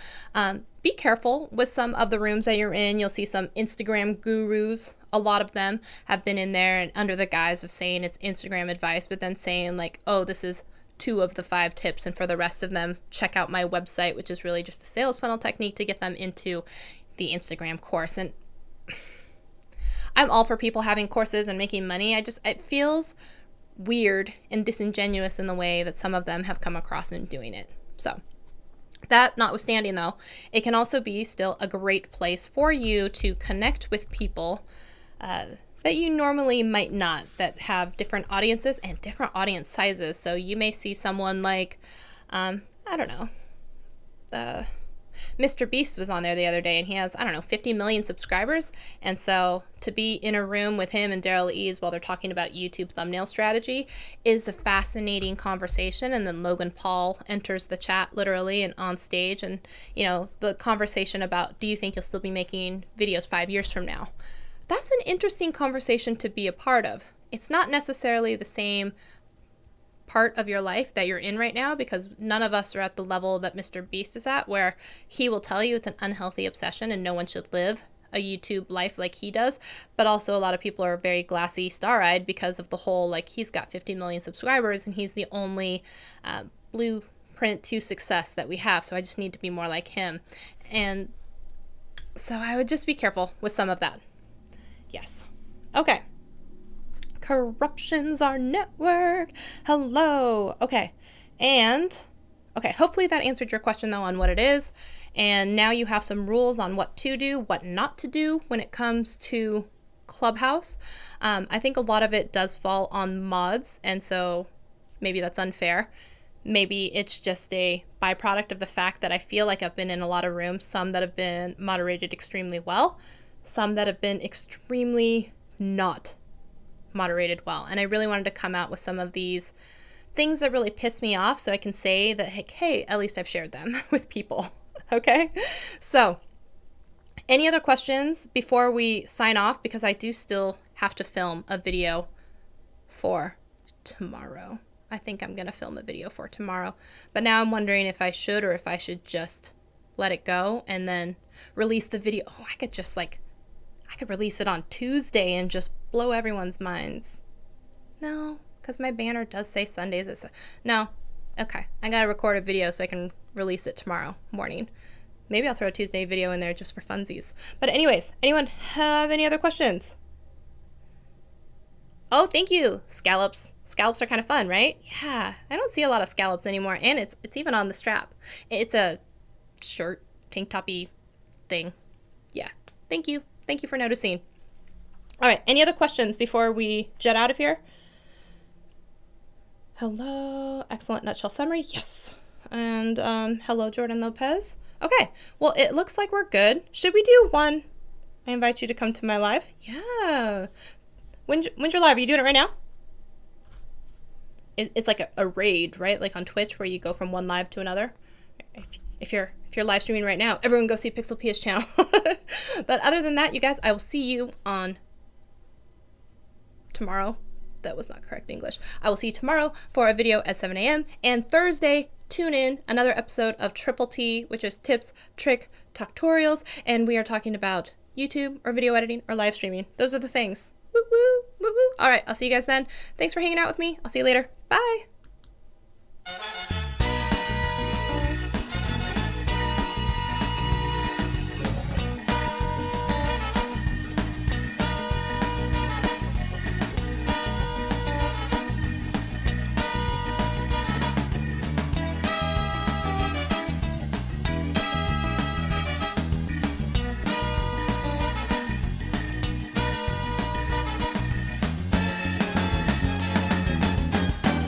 be careful with some of the rooms that you're in. You'll see some Instagram gurus. A lot of them have been in there and under the guise of saying it's Instagram advice, but then saying like, oh, this is 2 of the 5 tips, and for the rest of them, check out my website, which is really just a sales funnel technique to get them into the Instagram course. And I'm all for people having courses and making money. It feels weird and disingenuous in the way that some of them have come across in doing it. So that notwithstanding, though, it can also be still a great place for you to connect with people that you normally might not, that have different audiences and different audience sizes. So you may see someone like, I don't know, Mr. Beast was on there the other day, and he has, 50 million subscribers. And so to be in a room with him and Daryl Eves while they're talking about YouTube thumbnail strategy is a fascinating conversation. And then Logan Paul enters the chat literally and on stage, and, the conversation about, do you think you'll still be making videos 5 years from now? That's an interesting conversation to be a part of. It's not necessarily the same part of your life that you're in right now, because none of us are at the level that Mr. Beast is at, where he will tell you it's an unhealthy obsession and no one should live a YouTube life like he does. But also a lot of people are very glassy, star-eyed because of the whole, like, he's got 50 million subscribers and he's the only blueprint to success that we have, so I just need to be more like him. And so I would just be careful with some of that. Yes. Okay. Corruption's our network. Hello. Okay. Hopefully that answered your question, though, on what it is. And now you have some rules on what to do, what not to do when it comes to Clubhouse. I think a lot of it does fall on mods, and so maybe that's unfair. Maybe it's just a byproduct of the fact that I feel like I've been in a lot of rooms, some that have been moderated extremely well, some that have been extremely not moderated well. And I really wanted to come out with some of these things that really piss me off so I can say that, hey, at least I've shared them with people. Okay? So, any other questions before we sign off? Because I do still have to film a video for tomorrow. I think I'm going to film a video for tomorrow. But now I'm wondering if I should, or if I should just let it go and then release the video. Oh, I could release it on Tuesday and just blow everyone's minds. No, because my banner does say Sundays. No. Okay. I got to record a video so I can release it tomorrow morning. Maybe I'll throw a Tuesday video in there just for funsies. But anyways, anyone have any other questions? Oh, thank you. Scallops. Scallops are kind of fun, right? Yeah. I don't see a lot of scallops anymore. And it's even on the strap. It's a shirt, tank toppy thing. Yeah. Thank you. Thank you for noticing. All right. Any other questions before we jet out of here? Hello. Excellent nutshell summary. Yes. And hello, Jordan Lopez. Okay. Well, it looks like we're good. Should we do one? I invite you to come to my live. Yeah. When's your live? Are you doing it right now? It's like a raid, right? Like on Twitch, where you go from one live to another. If you're live streaming right now, everyone go see Pixel Pia's channel. But other than that, you guys, I will see you on tomorrow. That was not correct English. I will see you tomorrow for a video at 7 a.m. And Thursday, tune in, another episode of Triple T, which is tips, trick, tutorials. And we are talking about YouTube or video editing or live streaming. Those are the things. Woo woo, woo woo. All right, I'll see you guys then. Thanks for hanging out with me. I'll see you later. Bye.